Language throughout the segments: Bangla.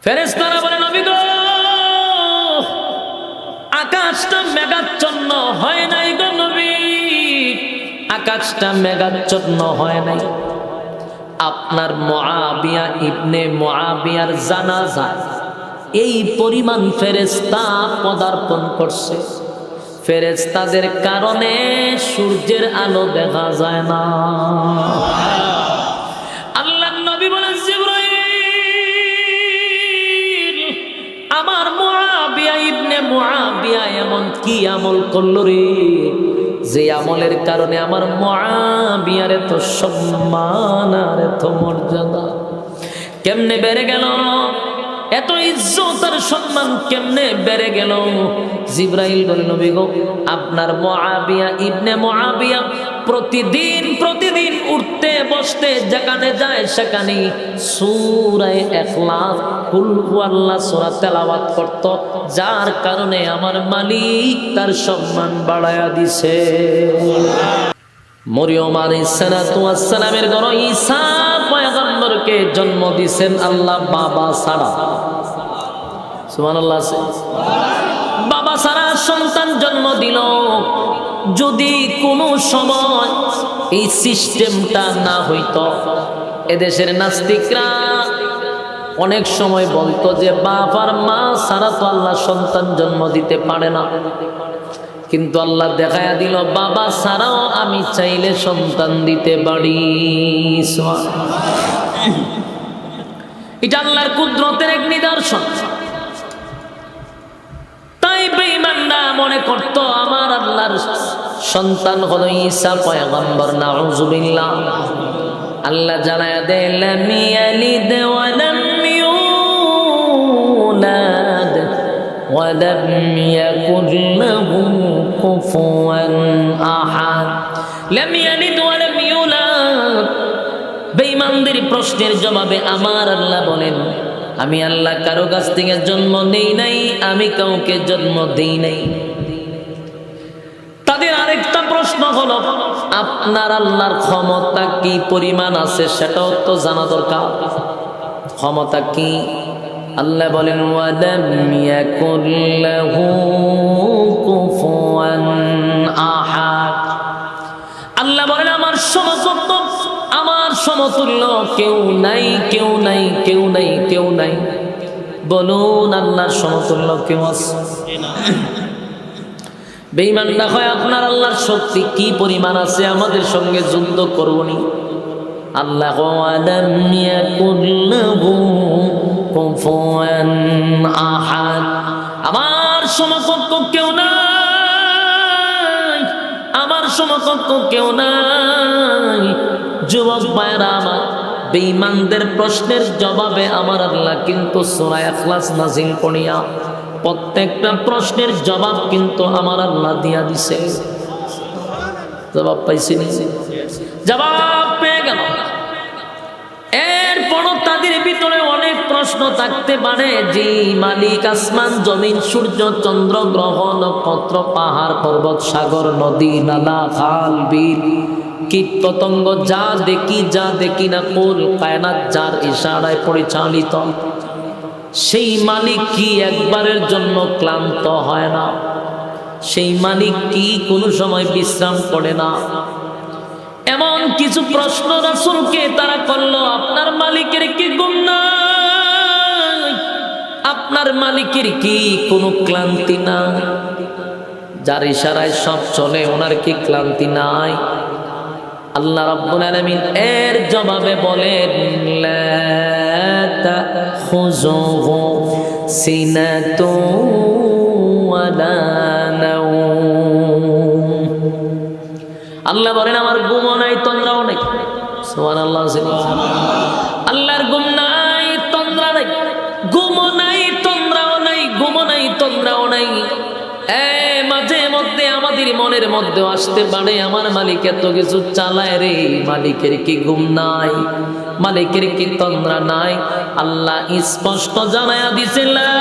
ফেরেশতারা বলে নবী গো, আকাশটা মেঘাচ্ছন্ন হয় নাই গো নবী, আকাশটা মেঘাচ্ছন্ন হয় নাই। আপনার মুআবিয়া ইবনে মুআবিয়ার জানাজা এই পরিমাণ ফেরেশতা পদার্পণ করছে, ফেরেশতাদের কারণে সূর্যের আলো দেখা যায় না। আল্লাহর নবী বলেন জিবরাইল, আমার মুআবিয়া ইবনে মুআবিয়া এমন কি আমল করলো রে, যে আমলের কারণে আমার মুআবিয়ার এত সম্মান আর এত মর্যাদা কেমনে বেড়ে গেল, এত ইজ্জত আর সম্মান কেমনে বেড়ে গেল? জিবরাইল বলে নবী গো, আপনার মুআবিয়া ইবনে মুআবিয়া প্রতিদিন উঠতে বসতে যেখানে যায় সেখানে সূরা ইখলাস কুল হুয়াল্লাহ সূরা তেলাওয়াত করত, যার কারণে আমার মালিক তার সম্মান বাড়ায়া দিছে। মরিয়ম আলাইহিস সালাতু ওয়াস সালামের ঘরে ঈসা পয়গম্বরকে জন্ম দিয়েছেন আল্লাহ বাবা ছাড়া। সুবহানাল্লাহ। বাবা ছাড়া সন্তান জন্ম দিল। যদি কোনো সময় এই সিস্টেমটা না হইতো, এদেশের নাস্তিকরা অনেক সময় বলতো যে বাপ আর মা ছাড়া তো আল্লাহ সন্তান জন্ম দিতে পারে না, কিন্তু আল্লাহ দেখায়া দিল বাবা ছাড়াও আমি চাইলে সন্তান দিতে পারি। এটা আল্লাহর কুদরতের এক নিদর্শন। তাই বেঈমানরা মনে করত আমার আল্লাহর সন্তান হলো ঈসা পয়গম্বর, নাউযুবিল্লাহ। আল্লাহ জানায়া দেন লাম ইয়ালিদ ওয়া লাম ইউলাদ ওয়া লাম ইয়াকুল লাহু কুফুয়ান আহাদ। লাম ইয়ালিদ ওয়া লাম ইউলাদ। বেঈমানদের প্রশ্নের জবাবে আমার আল্লাহ বলেন, আমি আল্লাহ কারো কাছ থেকে জন্ম নেই নাই, আমি কাউকে জন্ম দেই নাই। তাদের আরেকটা প্রশ্ন হলো আপনার আল্লাহর ক্ষমতা কি পরিমাণ আছে সেটাও তো জানা দরকার। ক্ষমতা কি? আল্লাহ বলেন ওয়ালাম ইয়াকুল লাহু কুফুয়ান আহাদ। আল্লাহ বলেন আমার সমতুল্য কেউ নাই, কেউ নাই, কেউ নাই, কেউ নাই। বলুন আল্লাহর সমতুল্য কেউ আছে? বেঈমানরা কয় আপনার আল্লাহর শক্তি কি পরিমাণ আছে, আমাদের সঙ্গে যুদ্ধ করবনি। আল্লাহ ওয়ালাম ইয়াকুল লাহু কুফুয়ান আহাদ। আমার সমকক্ষ কেউ নাই, আমার সমকক্ষ কেউ নাই। যুবক ভাইরা আমার, বেঈমানদের প্রশ্নের জবাবে আমার আল্লাহ কিন্তু সূরা ইখলাস নাযিল করিয়া প্রত্যেকটা প্রশ্নের জবাব কিন্তু আমার আল্লাহ দিয়া দিছে। জবাব পাইছি নি? জবাব পেয়ে গেল। এরপরও তাদের ভিতরে অনেক প্রশ্ন থাকতে পারে যে মালিক আসমান জমিন সূর্য চন্দ্র গ্রহ নক্ষত্র পাহাড় পর্বত সাগর নদী নালা খাল বিল কীট পতঙ্গ যা দেখি না কুল কায়নাত যার ইশারায় পরিচালিত, সেই মালিক কি একবারের জন্য ক্লান্ত হয় না? সেই মালিক কি কোনো সময় বিশ্রাম করে না? এমন কিছু প্রশ্ন রাসূলকে তারা করলো, আপনার মালিকের কি ঘুম নাই? আপনার মালিকের কি কোনো ক্লান্তি নাই? যার ইশারায় সব চলে, ওনার কি ক্লান্তি নাই? আল্লাহ রাব্বুল আলামিন এর জবাবে বলেন লা তাখুযুহু সিনাতুন ওয়ালা নাওম। আল্লাহ বলেন আমার ঘুমও নাই তন্দ্রাও নাই। সুবহানাল্লাহ। আল্লাহর ঘুম নাই তন্দ্রা নাই, ঘুমও নাই তন্দ্রাও নাই, ঘুমও নাই তন্দ্রাও নাই। মাঝে মধ্যে আমাদের মনের মধ্যে আসতে পারে আমার মালিক এত কিছু চালায় রে, মালিকের কি ঘুম নাই, মালিকের কি তন্দ্রা নাই? আল্লাহ স্পষ্ট জানায়া দিছে লা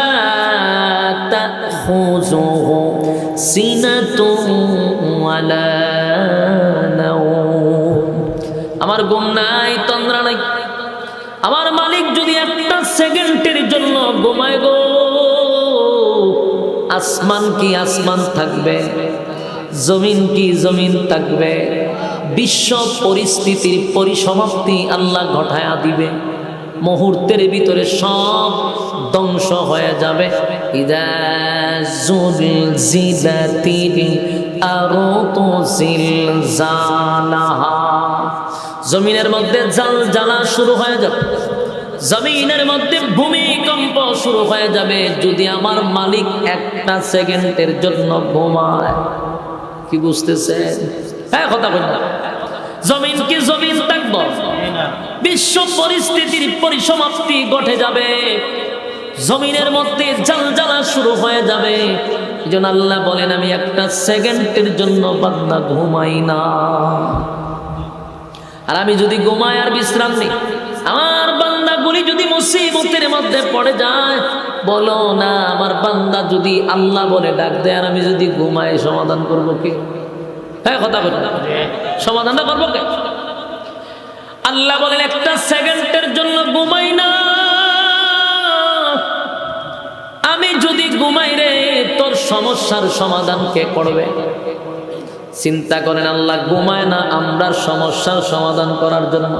তাখুযুহু সিনাতুন ওয়ালা নাওম। আমার ঘুম নাই তন্দ্রা নাই। আমার মালিক যদি একটা সেকেন্ডের জন্য ঘুমায় গো, আসমান কি আসমান থাকবে, জমিন কি জমিন থাকবে, বিশ্ব পরিস্থিতির পরিসমাপ্তি আল্লাহ ঘটায়া দিবে, মুহূর্তের ভিতরে সব ধ্বংস হয়ে যাবে। ইদা জুলজিলাতিল আরদু জিলজালাহা, জমিনের মধ্যে জালজালা শুরু হয়ে যাবে, জমিনের মধ্যে ভূমিকম্প শুরু হয়ে যাবে যদি আমার মালিক একটা সেকেন্ডের জন্য ঘুমায়। কি বুঝতেছেন? হ্যাঁ, কথা বলুন। জমিন কি জমিন থাকবো? বিশ্ব পরিস্থিতির পরিসমাপ্তি ঘটে যাবে, জমিনের মধ্যে জালজালা শুরু হয়ে যাবে। এইজন্য আল্লাহ বলেন, আমি একটা সেকেন্ডের জন্য বান্দা ঘুমাই না। আর আমি যদি ঘুমাই আর বিশ্রাম নিই, আমার বান্দাগুলি যদি মুসিবতের মধ্যে পড়ে যায়, বলো না আমার বান্দা যদি আল্লাহ বলে ডাক দেয় আর আমি যদি ঘুমাই, সমাধান করবো কে? হ্যাঁ, কথা বলুন, সমাধানটা করবো কে? আল্লাহ বলেন, একটা সেকেন্ডের জন্য ঘুমাই না। আমি যদি ঘুমাই রে, তোর সমস্যার সমাধান কে করবে? চিন্তা করেন, আল্লাহ ঘুমায় না আমরা সমস্যার সমাধান করার জন্য,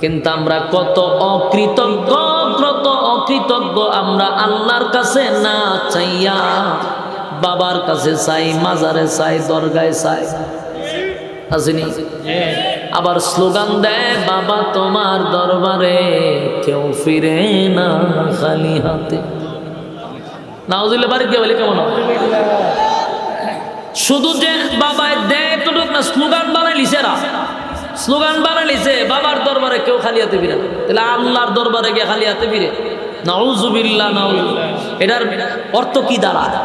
কিন্তু আমরা কত অকৃতজ্ঞ, কত অকৃতজ্ঞ। আমরা আল্লাহর কাছে না চাইয়া বাবার কাছে চাই, মাজারে চাই, দরগায় চাই, আসেনি? আবার স্লোগান দেয়, বাবা তোমার দরবারে কেউ ফিরে না খালি হাতে। নাউজুবিল্লাহ, বাড়ি দিয়ে বলে কেমন? শুধু যে বাবায় দেয় এতটুক না, স্লোগান বানাইলিছে, স্লোগান বানাইলিছে, বাবার দরবারে কেউ খালি হাতে ফিরে না। তাহলে আল্লাহর দরবারে গিয়ে খালি হাতে ফিরে? নাউজুবিল্লাহ, নাউজুবিল্লাহ। এটার অর্থ কি দাঁড়ায়?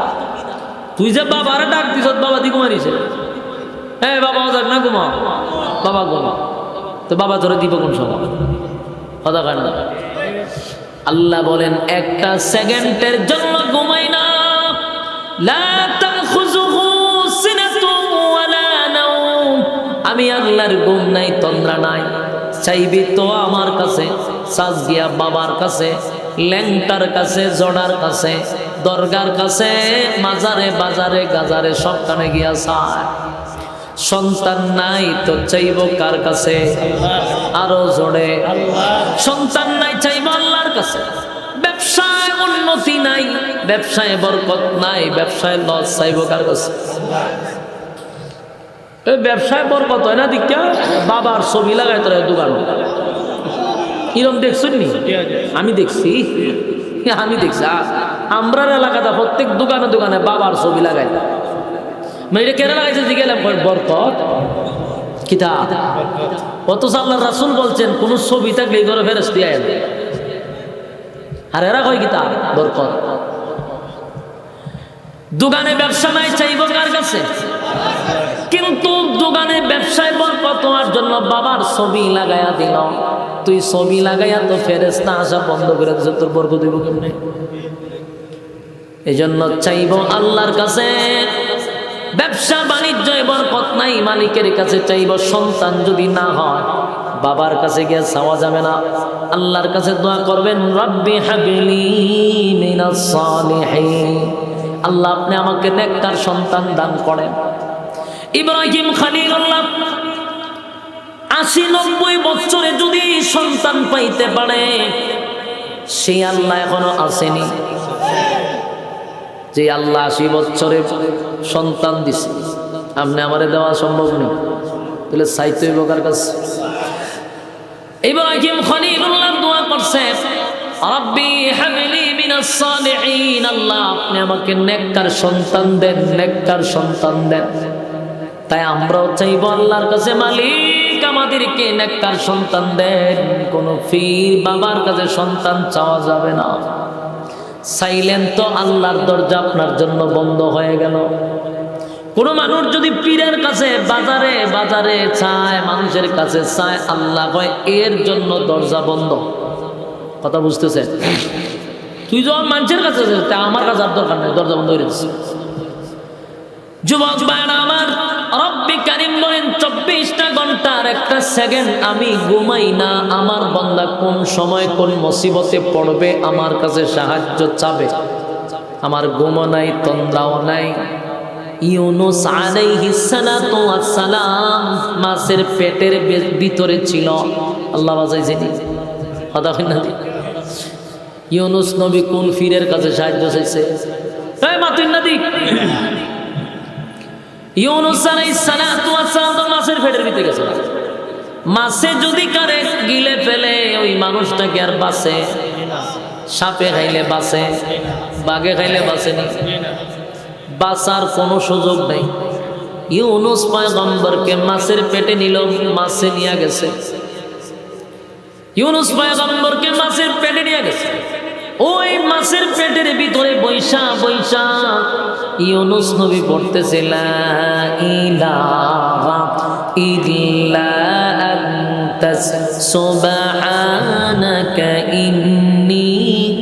তুই যে বাবারে ডাক দিছ, বাবা দি ঘুমাইছে, হ্যাঁ বাবা যাক না, ঘুমা বাবা, ঘুমা, তো বাবা ধরে দিব কোন সময়? কথা কয় না। আল্লাহ বলেন, একটা সেকেন্ডের জন্য ঘুমাই না। লা তাখুযুহু সিনাতুন ওয়ালা নাওম, আমি আল্লাহর ঘুম নাই, তন্দ্রা নাই। চাইবি তো আমার কাছে, সাজ গিয়া বাবার কাছে, ল্যাংটার কাছে, জড়ার কাছে, দরগার কাছে, মাজারে, বাজারে, গাজারে, সবখানে গিয়া চায়। সন্তান নাই তো চাইব কার কাছে? আরো জোরে, সন্তান নাই চাইব আল্লাহর কাছে। ব্যবসায় উন্নতি নাই, ব্যবসায় বরকত নাই, ব্যবসায় লস, চাইব কার কাছে? ব্যবসায় বরকত হয় না দীক্ষা, বাবার ছবি লাগাই তোর দোকান। এরকম দেখছেন নি? আমি দেখছি, আমি দেখছি। আমরা এলাকাটা প্রত্যেক দোকানে দোকানে বাবার ছবি লাগাই। মানে কেন লাগাইছে জিজ্ঞাসা, বরকত কিতাব। অথচ আল্লাহ রাসূল বলছেন, কোন ছবি থাকলে এই ঘরে ফেরেশতা আয় না। আর এরা কয় কিতাব, বরকত। দোকানে ব্যবসা নাই, চাইব কার কাছে? কিন্তু দোকানে ব্যবসায় বরকত হওয়ার জন্য বাবার ছবি লাগাইয়া দিল। তুই ছবি লাগাইয়া তো ফেরেশতা আসা বন্ধ করে দিছ, তোর বরকত হইব কেমনে? এই জন্য চাইব আল্লাহর কাছে। ব্যবসা বাণিজ্য বরকত নাই, মালিকের কাছে চাইব। সন্তান যদি না হয়, বাবার কাছে গিয়ে চাওয়া যাবে না, আল্লাহর কাছে দোয়া করবেন, রব্বি হাবলি মিনাস সালিহিন, আল্লাহ আপনি আমাকে নেককার সন্তান দান করেন। ইব্রাহিম খলিলুল্লাহ ৮০-৯০ বছরে যদি সন্তান পাইতে পারে, সেই আল্লাহ এখনো আসেনি। যে আল্লাহ ৮০ বছরে সন্তান দিছে, আপনি আমারে দেওয়া সম্ভব নেই, তাহলে চাইতে হইব কার কাছে? ইব্রাহিম খলিলুল্লাহ দোয়া করছে, রব্বি হাবলি মিনাস সালিহিন, আল্লাহ আপনি আমাকে নেককার সন্তান দেন, নেককার সন্তান দেন। তাই আমরাও চাইব আল্লাহর কাছে, মালিক আমাদেরকে নেককার সন্তান দেন। কোন পীর বাবার কাছে সন্তান চাওয়া যাবে না। চাইলেন তো আল্লাহর দরজা আপনার জন্য বন্ধ হয়ে গেল। কোন মানুষ যদি পীরের কাছে, বাজারে বাজারে চায়, মানুষের কাছে চায়, আল্লাহ কয় এর জন্য দরজা বন্ধ। কথা বুঝতেছেন? তুই যখন মানুষের কাছে, তা আমার কাছে আর দরকার নেই, দরজা বন্ধ হয়ে গেছে। যুবক ভাইরা আমার, রব্বি কারীম বলেন 24টা ঘন্টার একটা সেকেন্ড আমি ঘুমাই না। আমার বান্দা কোন সময় কোন মুসিবতে পড়বে আমার কাছে সাহায্য চাবে, আমার ঘুমও নাই, তন্দ্রাও নাই। ইউনুস আলাইহিস সালাতু ওয়াস সালাম মাছের পেটের ভিতরে ছিল। আল্লাহ বাঁচাইছেন কথা হয় না? ইউনুস নবী কোন ফিরের কাছে সাহায্য চাইছে? এই মাতুন নদী, ইউনুস আলাইহিস সালাতু ওয়াস সালাম মাছের পেটের ভিতরে গেছে। মাছে যদি কারে গিলে ফেলে ওই মানুষটাকে আর বাঁচে? সাপে খাইলে বাঁচে, বাঘে খাইলে বাঁচে না, বাঁচার কোনো সুযোগ নেই। ইউনুস পয়গম্বরকে মাছের পেটে নিল, মাছে নিয়ে গেছে। ইউনুস পয়গম্বরকে মাছের পেটে নিয়ে গেছে। ওই মাছের পেটের ভিতরে বৈশা বৈশা ইউনুস নবী পড়তেছে লা ইলাহা ইল্লা আনতাস সুবহানাকা ইন্নী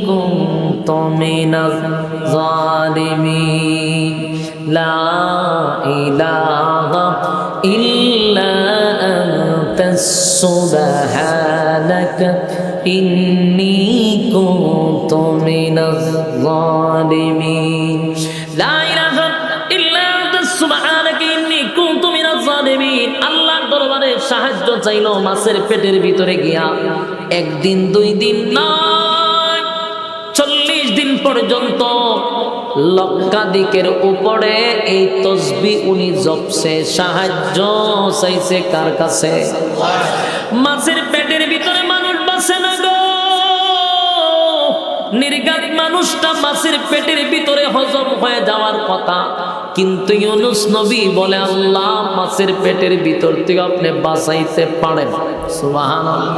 কুনতু মিনাজ জালিমিন। লা ইলাহা ইল্লা আনতাস সুবহানাকা ইন্নী কুনতু মিনাজ জালিমিন। লা ইলাহা ইল্লা আনতাস সুবহানাকা ইন্নী কুনতু মিনাজ জালিমিন। আল্লাহর দরবারে সাহায্য চাইলো মাছের পেটের ভিতরে গিয়া। একদিন দুই দিন নয়, 40 দিন পর্যন্ত লক্ষাধিকের উপরে এই তসবিহ উনি জপছে, সাহায্য চাইছে কার কাছে? মাছের পেটের ভিতরে মানুষ বাঁচে না গো। নির্ঘাত মানুষটা মাছের পেটের ভিতরে হজম হয়ে যাওয়ার কথা, কিন্তু ইউনুস নবী বলে আল্লাহ মাছের পেটের ভিতর থেকে আপনি বাঁচাইতে পারেন। সুবহানাল্লাহ।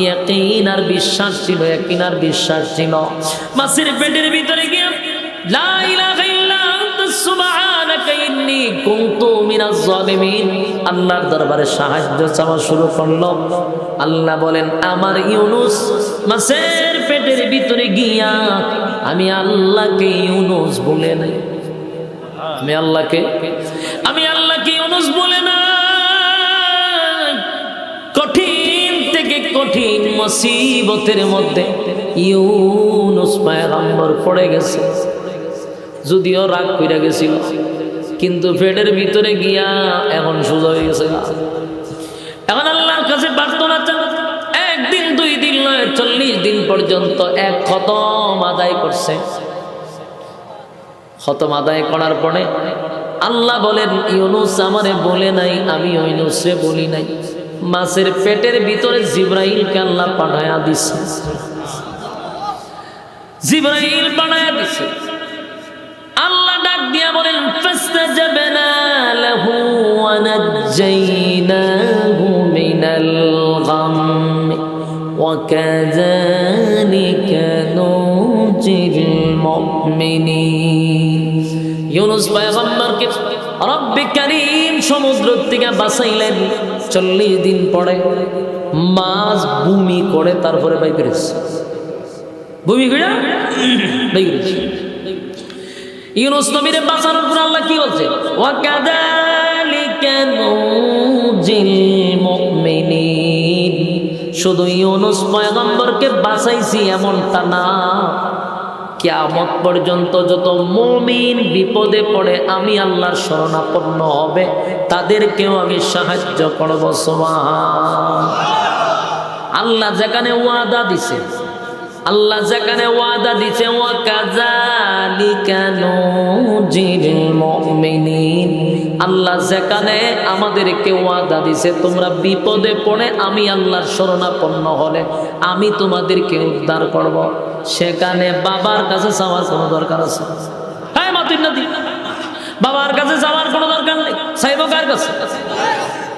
ইয়াকিন আর বিশ্বাস ছিল, ইয়াকিন আর বিশ্বাস ছিল। মাছের পেটের ভিতরে গিয়ে লা ইলাহা ইল্লা আনতা সুবহানাকা ইন্নী কুনতু মিনাজ জালিমিন আল্লাহর দরবারে সাহায্য চাওয়া শুরু করলো। আল্লাহ বলেন আমার ইউনুস মাছের পেটের ভিতরে গিয়া আমি আল্লাহকে ইউনুস বলে নাই, আমি আল্লাহকে ইউনুস বলে না। কঠিন থেকে কঠিন মুসিবতের মধ্যে ইউনুস পয়গম্বর পড়ে গেছে। যদিও রাগ কইরা গেছিল, কিন্তু পেটের ভিতরে গিয়া এখন সোজা হয়ে গেছে। এখন আল্লাহর কাছে প্রার্থনা চান। একদিন দুই দিন নয়, 40 দিন পর্যন্ত এক খতম আদায় করছে। খতম আদায় করার পরে আল্লাহ বলেন ইউনুস আমারে বলে নাই, আমি ইউনুসরে বলি নাই। মাছের পেটের ভিতরে জিবরাইলকে আল্লাহ পাঠায়া দিছে, জিবরাইল পাঠায়া দিছে। আল্লাহ ডাক দিয়া বলেন ফাস্তাজাবনা লাহু ওয়া নাজ্জাইনাহু মিনাল গাম ওয়া কাযালিকা নুজিল মুমিনিন। ইউনুস পয়গম্বরকে রব্বে কারীম সমুদ্র থেকে বাঁচাইলেন। 40 দিন পরে মাছ বমি করে তারপরে বাই করেছে, বমি করে বাই করেছে। ইউনুস নবীরে বাঁচানোর পর আল্লাহ কি বলছে? ওয়া কাযালিকা নুজিল মুমিনিন। শুধু ইউনুস পয়গম্বরকে বাঁচাইছি এমনটা না, কিয়ামত পর্যন্ত যত মুমিন বিপদে পড়ে আমি আল্লাহর শরণাপন্ন হবে তাদেরকেও আমি সাহায্য করব। সুবহান আল্লাহ যেখানে ওয়াদা দিছে, আল্লাহ যেখানে ওয়াদা দিছে ওয়া কাযালিকা নুজিল মুমিনিন, আল্লাহ যেখানে আমাদেরকে ওয়াদা দিছে তোমরা বিপদে পড়ে আমি আল্লাহর শরণাপন্ন হলে আমি তোমাদেরকে উদ্ধার করব, সেখানে বাবার কাছে যাওয়ার কোনো দরকার আছে? হ্যাঁ মাতুন নদী, বাবার কাছে যাওয়ার কোনো দরকার নেই। চাইব কার কাছে?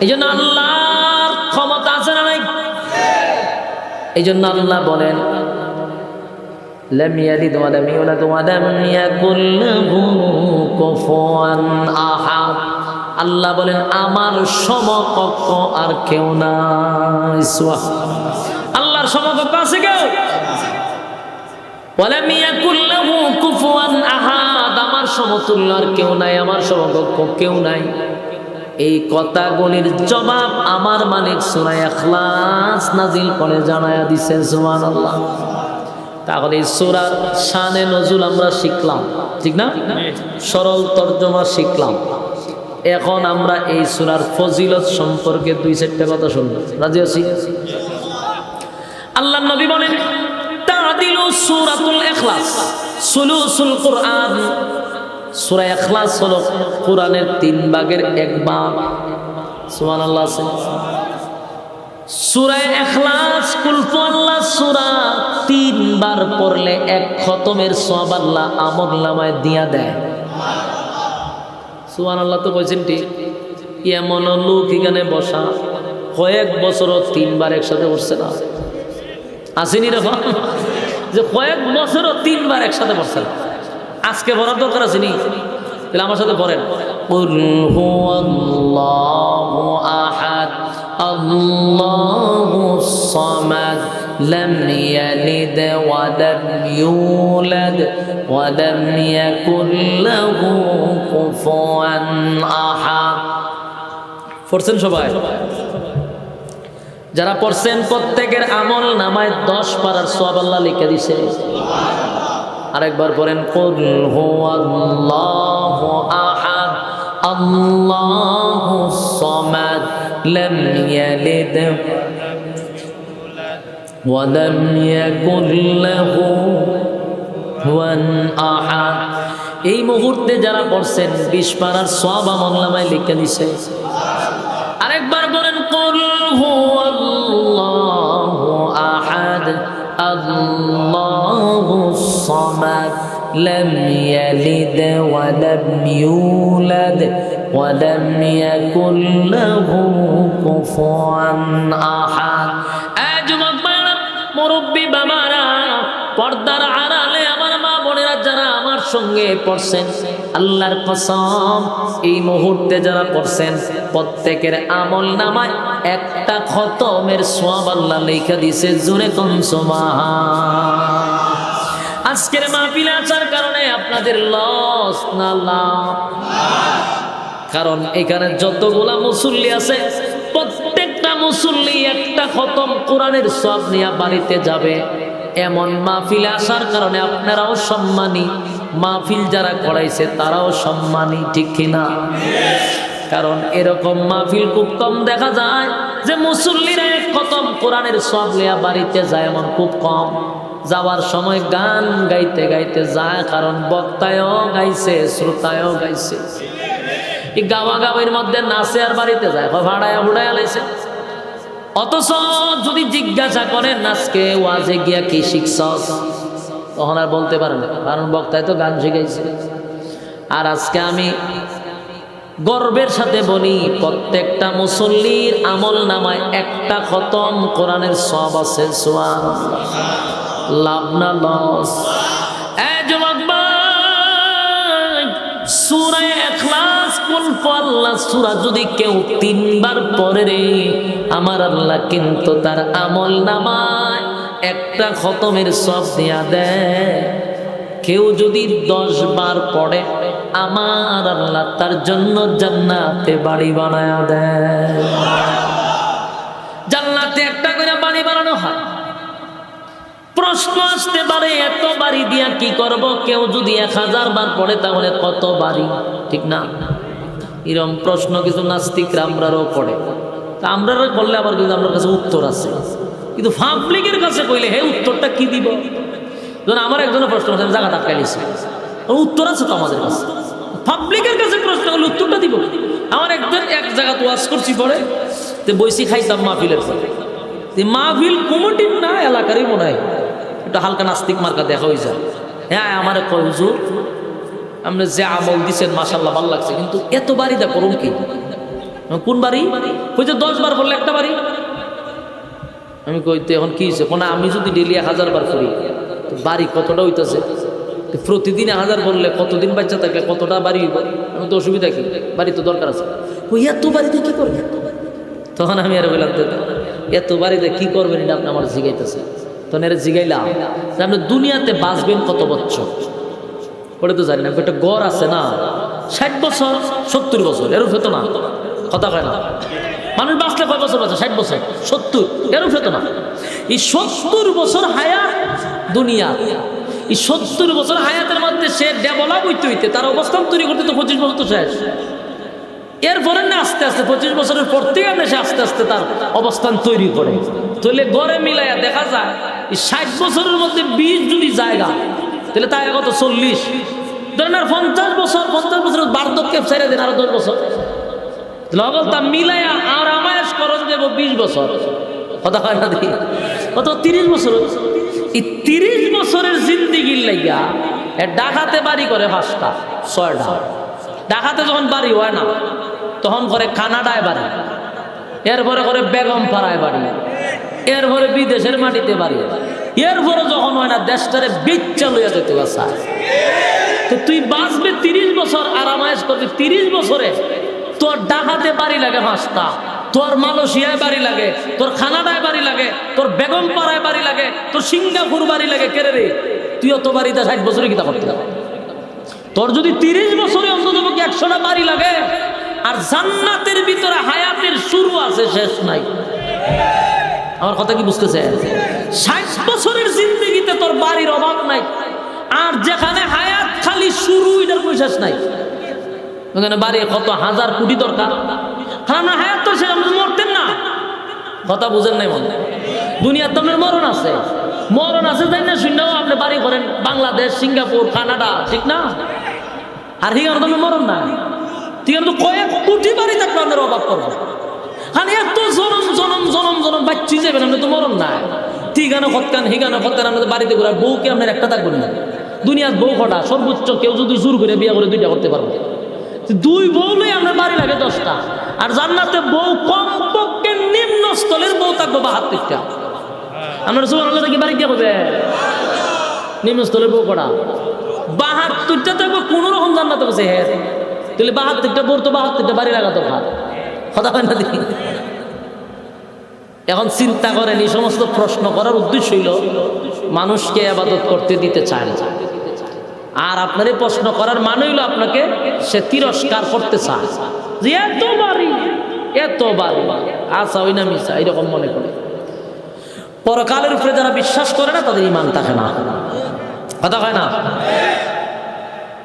এই জন্য আল্লাহর ক্ষমতা আছে না নাই? এই জন্য আল্লাহ বলেন লাম ইয়ালিদ ওয়া লাম ইউলাদ ওয়া লাম ইয়াকুল লাহু কুফুয়ান আহাদ। আল্লাহ বলেন আমার সমকক্ষ আর কেউ নাই। আল্লাহর সমকক্ষ আছে কেউ? ওয়া লাম ইয়াকুল লাহু কুফুয়ান আহাদ, আমার সমতুল্য আর কেউ নাই, আমার সমকক্ষ কেউ নাই। এই কথাগুলির জবাব আমার মালিক সূরা ইখলাস নাজিল করে জানায়া দিছে। সুবহানাল্লাহ। তাহলে এই সূরার শানে নজুল আমরা শিখলাম, ঠিক না? সরল তরজমা শিখলাম। এখন আমরা এই সূরার ফজিলত সম্পর্কে 2-4টা কথা শুনবো। রাজি আছি? আল্লাহর নবী বলেন, তা'দিলু সূরাতুল ইখলাস সুলুসুল কুরআন। সূরা ইখলাস হলো কোরআনের 3 ভাগের 1 ভাগ। সুবহানাল্লাহ। সূরা ইখলাস কুল হুয়াল্লাহ সূরা 3 বার পড়লে 1 খতমের সওয়াব আল্লাহ আমলনামায় দিয়া দেয়। সুবহানাল্লাহ তো কইছেন ঠিক। এমন লোক এখানে বসা কয়েক বছরও 3 বার একসাথে পড়ছে না, আসেনি রে ভাই? যে কয়েক বছরও 3 বার একসাথে পড়ছে না। আজকে পড়ার দরকার আসেনি? তাহলে আমার সাথে পড়েন, কুল হুয়াল্লাহু আহাদ আল্লাহুস সামাদ লাম ইয়ালিদ ওয়া লাম ইউলাদ ওয়া লাম ইয়াকুল লাহু কুফুয়ান আহাদ। পড়ছেন সবাই? যারা পড়ছেন প্রত্যেকের আমল নামায় 10 পারার সওয়াব আল্লাহ লিখে দিয়েছে। আরেকবার পড়েন, কুল হুয়াল্লাহু আহাদ আল্লাহুস সামাদ লাম ইয়ালিদ ওয়া লাম ইয়াকুল লাহু কুফুয়ান আহাদ। এই মুহূর্তে যারা পড়ছেন 20 পারার সওয়াব আমলনামায় লিখে দিয়েছে। আরেকবার বলেন, কুল হুয়াল্লাহু আহাদ আল্লাহুস সামাদ লাম ইয়ালিদ ওয়া লাম ইউলাদ ওয়া লাম ইয়াকুল লাহু কুফুয়ান আহাদ। এই যুবক ভাইরা, মুরব্বি বাবারা, পর্দার আড়ালে আমার মা বোনেরা যারা আমার সঙ্গে পড়ছেন, আল্লাহর কসম এই মুহূর্তে যারা পড়ছেন প্রত্যেকের আমল নামায় 1টা খতমের সওয়াব আল্লাহ লিখে দিয়েছে। জোরে কোন সুবহান। আজকের মাহফিলে আসার কারণে আপনাদের লস না লাভ? কারণ এখানে যতগুলা মুসল্লি আছে প্রত্যেকটা মুসল্লি 1টা খতম কোরআনের সওয়াব নিয়ে বাড়িতে যাবে। এমন মাহফিলে আসার কারণে আপনারাও সম্মানী, মাহফিল যারা করাইছে তারাও সম্মানী, ঠিক কিনা? কারণ এরকম মাহফিল খুব কম দেখা যায় যে মুসল্লিরা 1 খতম কোরআনের সওয়াব নিয়ে বাড়িতে যায়, এমন খুব কম। যাওয়ার সময় গান গাইতে গাইতে যায়, কারণ বক্তায়ও গাইছে, শ্রোতায়ও গাইছে। এই গাওয়া গাওয়ির মধ্যে নাচে আর বাড়িতে যায়, ভাড়ায় বুড়ায় লাইছে। অথচ যদি জিজ্ঞাসা করেন আজকে ওয়াজে গিয়া কি শিখছস, তখন আর বলতে পারে না, কারণ বক্তায় তো গান শিখাইছে। আর আজকে আমি গর্বের সাথে বলি, প্রত্যেকটা মুসল্লির আমল নামায় 1টা খতম কোরআনের সওয়াব আছে। সুবহানাল্লাহ। লাভ না লস? এই যুবক ভাই, সূরা ইখলাস কুল হুয়াল্লাহ সূরা যদি কেউ 3 বার পড়ে রে, আমার আল্লাহ কিন্তু তার আমল নামায় 1টা খতমের সওয়াব দিয়া দেয়। কেউ যদি 10 বার পড়ে, আমার আল্লাহ তার জন্য জান্নাতে বাড়ি বানায়া দেয়। জান্নাতে 1টা করে বাড়ি বানানো হয়। প্রশ্ন আসতে পারে, এত বাড়ি দিয়া কি করব? কেউ যদি 1000 বার পড়ে তাহলে কত বাড়ি, ঠিক না? এরকম প্রশ্ন কিছু নাস্তিকরা আমরাও পড়ে। তা আমরাও করলে আবার কিন্তু আমার কাছে উত্তর আছে, কিন্তু পাবলিকের কাছে কইলে হে উত্তরটা কি দিব? যখন আমার একজনের প্রশ্ন আছে, আমি জায়গা টাকাই নিছি, উত্তর আছে তো আমাদের কাছে। পাবলিকের কাছে প্রশ্ন করলে উত্তরটা দিব। আমার একজন এক জায়গা ওয়াজ করছি পরে, তো বইসি খাইতাম মাহফিলের পরে। মাহফিল কমিটির না এলাকারই মনে হয় একটু হালকা নাস্তিক মার্কা দেখা হয়ে যায়। হ্যাঁ, আমার কয় হুজুর আপনি যে আমল দিচ্ছেন মাশাআল্লাহ ভালো লাগছে, কিন্তু এত বাড়ি দা করুন কি? কোন বাড়ি? কইছে 10 বার বললে 1টা বাড়ি। আমি কইতে এখন কি হয়েছে? কোন আমি যদি ডেলি 1000 বার করি তো বাড়ি কতটা হইতেছে? প্রতিদিন 1000 বললে কতদিন বাচ্চা থাকলে কতটা বাড়ি হইব? আমি তো অসুবিধা কি? বাড়ি তো দরকার আছে। ওই এত বাড়িতে কি করবে? তখন আমি আর বললাম, এত বাড়িতে কি করবেন এটা আপনি আমার জিগাইতেছে। তখন এর জিগাইলাম যে আপনি দুনিয়াতে বাঁচবেন কত বছর? ওটা তো জানি না, একটা গড় আছে না, 60 বছর 70 বছর এরূপ হতো না, কথা কয় না। মানুষ বাঁচলে কয় বছর বাঁচে? 60 বছর 70, এরূপ হতো না। এই 70 বছর হায়াত দুনিয়া, এই 70 বছর হায়াতের মধ্যে সে ডেভেলপ হইতে তার অবস্থান তৈরি করতে তো 25 বছর তো শেষ। এরপরে না আস্তে আস্তে 25 বছরের পর থেকে সে আস্তে আস্তে তার অবস্থান তৈরি করে। তাহলে গড়ে মিলাইয়া দেখা যায় 60 বছরের মধ্যে 20 যদি জায়গা, তাহলে তাই কত 40, ধরেন আর 50 বছর, 50 বছরের বার্ধক্যে ছেড়ে দেন আরো 10 বছর, লগল তা মিলাইয়া আর আমায়াস করণ দেব 20 বছর, কথা হয় না দেখি কত 30 বছর। এই 30 বছরের জিন্দিগির লাইয়া ডাকাতে বাড়ি করে 5টা 6টা। ডাকাতে যখন বাড়ি হয় না তখন করে কানাডায় বাড়ি, এরপরে করে বেগম পাড়ায় বাড়ি, এরপরে বিদেশের মাটিতে বাড়ি, এরপরে যখন হয় না দেশটারে বেচ্চা লইয়া যেতে চায়। তো তুই বাঁচবে 30 বছর, আরামায়েশ করবি 30 বছরে, তোর ডাকাতে বাড়ি লাগে 5টা, তোর মালয়েশিয়ায় বাড়ি লাগে, তোর কানাডায় বাড়ি লাগে, তোর বেগম পাড়ায় বাড়ি লাগে, তোর সিঙ্গাপুর বাড়ি লাগে। কেরে রে, তুই অত বাড়িতে 60 বছরে কিতা করতে হবে? তোর যদি 30 বছরে অন্তত 100টা বাড়ি লাগে, আর জান্নাতের ভিতরে হায়াতের শুরু আছে শেষ নাই। আমার কথা কি বুঝতেছে? 60 বছরের জিন্দেগিতে তোর বাড়ির অভাব নাই, আর যেখানে হায়াত খালি শুরু, এটার কোনো শেষ নাই। ওখানে বাড়ি কত হাজার কোটি দরকার, না হায়াত তো সে আমরা মরতেন না, কথা বুঝেন নাই মনে। দুনিয়ার তো আপনার মরণ আছে, মরণ আছে তাই না, শুনলেও আপনি বাড়ি করেন বাংলাদেশ, সিঙ্গাপুর, কানাডা, ঠিক না? আর হিগানো তো মরণ না, ঠিক আছে, তো কয়েক কোটি বাড়ি থাকলে আপনার অভাব করবো। আর এত জনম জনম জনম জনম বাচ্চি যাবেন, আপনি তো মরণ নাই। ঠিকানো খতকান হিগানো খতকান আমাদের বাড়িতে ঘুরে বউকে আপনার একটা থাকবেন না। দুনিয়ার বউ কটা? সর্বোচ্চ কেউ যদি জোর করে বিয়ে করে 2টা করতে পারবে। 2 বউ লই আপনার বাড়ি লাগে 10টা, আর জান্নাতে বউ কমপক্ষে নিম্ন স্থলের বউ থাকবে 72টা। আপনার সুবহানাল্লাহ কি বাড়ি দিয়ে হবে? নিম্ন স্থলের বউ কটা? 72টা থাকবে, কোনো রকম জান্নাতে বসে। হ্যাঁ, তাহলে 72টা বউ তো 72টা বাড়ি লাগা দরকার, কথা হয় না দেখি। এখন চিন্তা করেন, এই সমস্ত প্রশ্ন করার উদ্দেশ্য হইল মানুষকে ইবাদত করতে দিতে চায় না, আর আপনার এই প্রশ্ন করার মানে হইল আপনাকে সে তিরস্কার করতে চায় যে এত বাড়ি আচ্ছা ওই না মিশা, এরকম মনে করে। পরকালের উপরে যারা বিশ্বাস করে না তাদের ঈমান থাকে না, কথা হয় না।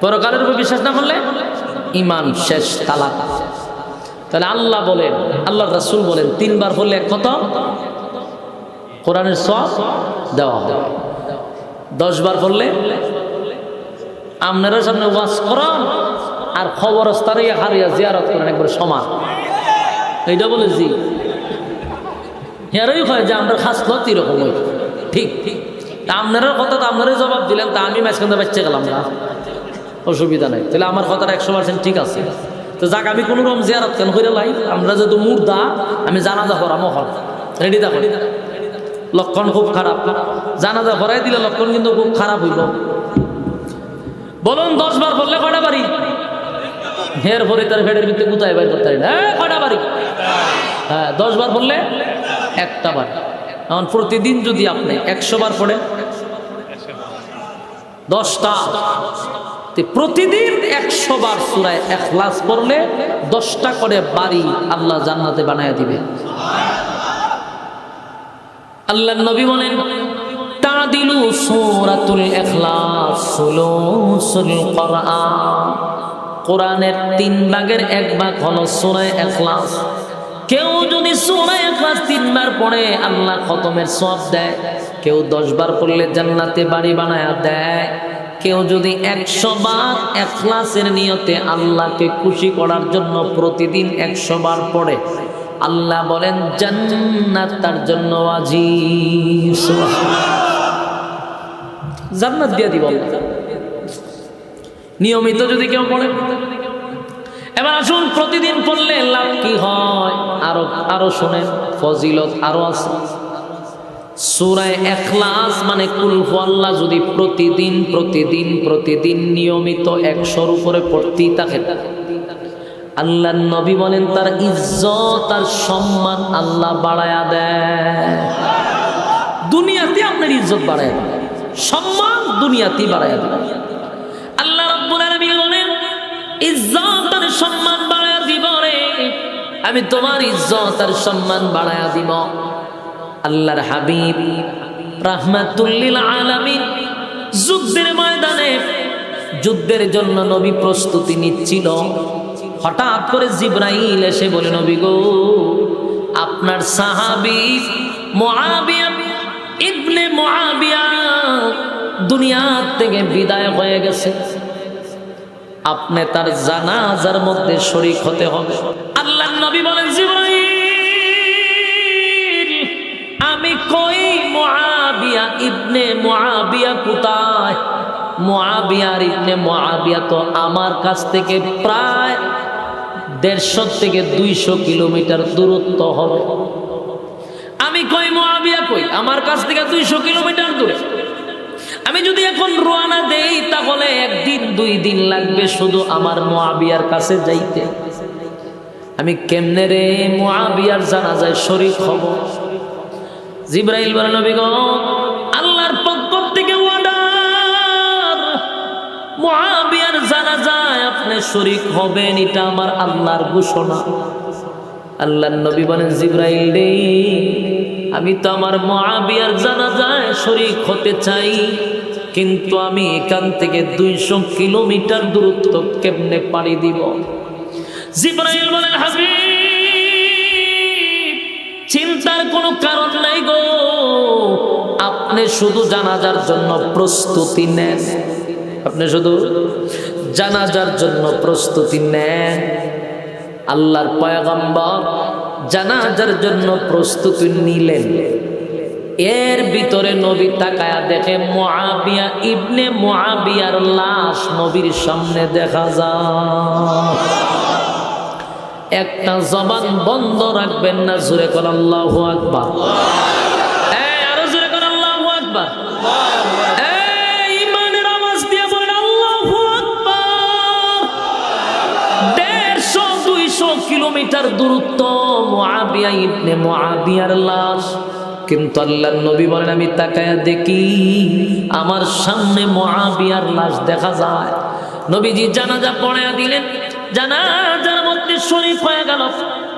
পরকালের উপরে বিশ্বাস না করলে ঈমান শেষ, তালাক। তাহলে আল্লাহ বলেন, আল্লাহর রাসূল বলেন 3 বার বললে কত কোরআনের সওয়াব দেওয়া হবে, 10 বার বললে আপনারা সামনে ওয়াজ করেন আর খবরস্থানে হারিয়া জিয়ারত করেন একবার সমান। এইটা বলে জি হেরই হয় যে আমরা খাস লত এরকম হই, ঠিক ঠিক। আপনারা কথা তো আপনারাই জবাব দিলেন, তা আমি মাঝখানে বাচ্চা গেলাম না, অসুবিধা নাই। তাহলে আমার কথাটা 100% ঠিক আছে। তো যাক, আমি কোনো রকম জিয়ারত কেন করে লাই, আমরা যেহেতু মুর্দা, আমি জানাজা করামো হল রেডি থাকো। লক্ষণ খুব খারাপ, জানাজা করাই দিলে লক্ষণ কিন্তু খুব খারাপ হইল। বলুন 10 বার বললে কটা বাড়ি? হের ভরে তার ভেড়ের ভিতরে গুতায় বাইর করতে পারি না, কটা বাড়ি? হ্যাঁ, 10 বার বললে একটা বাড়ি। এখন প্রতিদিন যদি আপনি 100 বার পড়েন 10টা, প্রতিদিন 100 বার সূরা ইখলাস পড়লে 10টা করে বাড়ি আল্লাহ জান্নাতে বানায় দিবে। আল্লাহর নবী বলেন তাদিলু সূরাতুল ইখলাস সুলুসুল কোরআন, কোরআনের 3 ভাগের 1 ভাগ হলো সূরা ইখলাস। কেউ যদি সূরা ইখলাস 3 বার পড়ে আল্লাহ খতমের সওয়াব দেয়, কেউ 10 বার পড়লে জান্নাতে বাড়ি বানায়া দেয়, কেউ যদি 100 বার ইখলাসের নিয়তে আল্লাহকে খুশি করার জন্য প্রতিদিন 100 বার পড়ে, আল্লাহ বলেন জান্নাত তার জন্য ওয়াজিব। জান্নাত দিয়ে দিব নিয়মিত যদি কেউ পড়ে। এবার আসুন, প্রতিদিন পড়লে লাভ কি হয় আরো শুনেন, ফজিলত আরো আছে। সূরা ইখলাস মানে কুল হুয়াল্লাহ যদি প্রতিদিন প্রতিদিন প্রতিদিন নিয়মিত 100-র উপরে পড়তেই থাকে, আল্লাহর নবী বলেন তার ইজ্জত, তার সম্মান আল্লাহ বাড়ায়া দেয়। দুনিয়াতে আপনার ইজ্জত বাড়ায়া দেয়, সম্মান দুনিয়াতেই বাড়ায়া দেয়। আল্লাহ ইজ্জত আর সম্মান বাড়ায়া দিব রে, আমি তোমার ইজ্জত আর সম্মান বাড়ায়া দিব। আল্লাহর হাবিব রাহমাতুল লিল আলামিন যুদ্ধের ময়দানে যুদ্ধের জন্য নবী প্রস্তুতি নিচ্ছিল। হঠাৎ করে জিবরাইল এসে বলে, নবী গো, আপনার সাহাবী মুআবিয়া ইবনে মুআবিয়া দুনিয়া থেকে বিদায় হয়ে গেছে, আপনি তার জানাজার মধ্যে শরীক হতে হবে। আল্লাহর নবী বলেন, জিবরাইল আমি কই মুআবিয়া ইবনে মুআবিয়া কোথায়? মুআবিয়া ইবনে মুআবিয়া তো আমার কাছ থেকে প্রায় 150 থেকে 200 কিলোমিটার দূরত্ব হবে। আমি কই মুআবিয়া কই? আমার কাছ থেকে 200 কিলোমিটার দূরে। আমি যদি এখন রওনা দেই তাহলে 1 দিন 2 দিন লাগবে শুধু আমার মুআবিয়ার কাছে যাইতে। আমি কেমনে রে মুআবিয়ার জানাজায় শরীক হব? জিবরাইল বলেন, নবী গো, আল্লাহর পক্ষ থেকে অর্ডার, মুআবিয়ার জানাজায় আপনি শরীক হবেন, এটা আমার আল্লাহর ঘোষণা। আল্লাহর নবী বলেন, জিবরাইল রে, আমি তো আমার মুআবিয়ার জানাজায় শরীক হতে চাই, কিন্তু আমি এখান থেকে 200 কিলোমিটার দূরত্ব কেমনে পাড়ি দিব? জিবরাইল বলেন, হাবিব চিন্তার কোনো কারণ নাই গো, আপনি শুধু জানাজার জন্য প্রস্তুতি নেন, আপনি শুধু জানাজার জন্য প্রস্তুতি নেন। আল্লাহর পয়গম্বর জানাজার জন্য প্রস্তুতি নিলেন। এর ভিতরে নবী তাকায়া দেখে মুআবিয়া ইবনে মুআবিয়ার লাশ নবীর সামনে দেখা যায়। একটা জবান বন্ধ রাখবেন না, জোরে কর আল্লাহু আকবার। আরো জোরে কর আল্লাহু আকবার। ঈমানের আওয়াজ দিয়ে বলেন আল্লাহু আকবার। 150-200 কিলোমিটার দূরত্ব, মুআবিয়া ইবনে মুআবিয়ার লাশ। কিন্তু আল্লাহর নবী বলেন, আমি তাকায়া দেখি আমার সামনে মুআবিয়ার লাশ দেখা যায়। নবীজি জানাজা পড়ায়া দিলেন, জানাজার মধ্যে শরীক হয়ে গেল,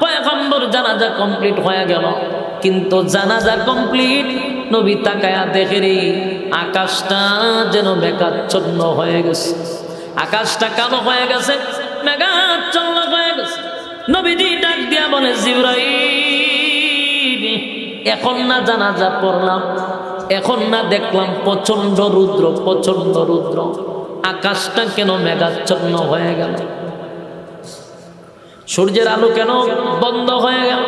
পয়গম্বর জানাজা কমপ্লিট হয়ে গেল। কিন্তু জানাজা কমপ্লিট, নবী তাকায়া দেখে রে আকাশটা যেন মেঘাচ্ছন্ন হয়ে গেছে, আকাশটা কালো হয়ে গেছে, মেঘাচ্ছন্ন হয়ে গেছে। নবীজি ডাক দিয়া বলে, জিবরাইল এখন না জানাজা পড়লাম, এখন না দেখলাম প্রচন্ড রুদ্র, প্রচন্ড রুদ্র, আকাশটা কেন মেঘাচ্ছন্ন হয়ে গেল? সূর্যের আলো কেন বন্ধ হয়ে গেল?